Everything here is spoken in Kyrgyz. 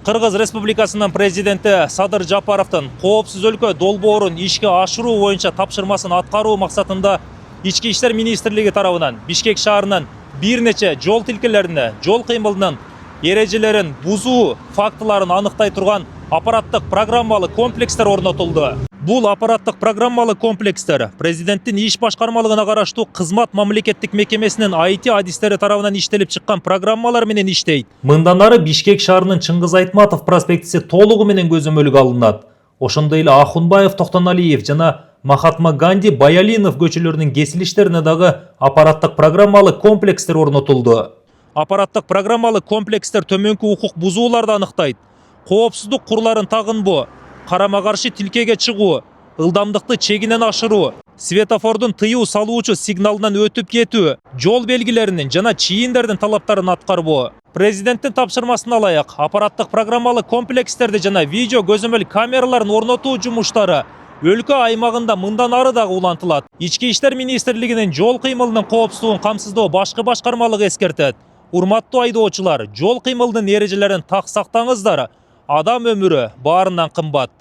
Кыргыз Республикасынын президенти Садыр Жапаровдун коопсуз өлкө долбоорун ишке ашыруу боюнча тапшырмасын аткаруу максатында Ички иштер министрлиги тарабынан Бишкек шаарынын бир нече жол тилкелерине жол кыймылынын эрежелерин бузуу фактыларын аныктай турган аппараттык программалык комплекстер орнотулду. Бул аппараттык программалык комплекстер президенттин иш башкармалыгына караштуу кызмат мамлекеттик мекемесинин IT адистери тарабынан иштелип чыккан программалар менен иштейт. Мындан ары Бишкек шаарынын Чыңгыз Айтматов проспектиси толугу менен көзөмөлгө алынат. Ошондой эле Ахунбаев, Токтоналиев жана Махатма Ганди, Баялинов көчөлөрүнүн кесилиштерине дагы аппараттык программалык комплекстер орнотулду. Аппараттык программалык комплекстер төмөнкү укук бузууларды аныктайт. Коопсуздук курларын тагынбоо, карама каршы тилкеге чыгуу, ылдамдыкты чегинен ашыруу, светофордун тыюу салуучу сигналынан өтүп кетүү, жол белгилеринин жана чийиндердин талаптарын аткарбоо. Президенттин тапшырмасына ылайык аппараттык программалык комплекстерди жана видео көзөмөл камераларын орнотуу жумуштары өлкө аймагында мындан ары дагы улантылат. Ички иштер министрлигинин жол кыймылынын коопсуздугун камсыздоо башкы башкармалык эскертет. Урматтуу айдоочулар, жол кыймылынын эрежелерин так сактаңыздар. Адам өмүрү баарынан кымбат.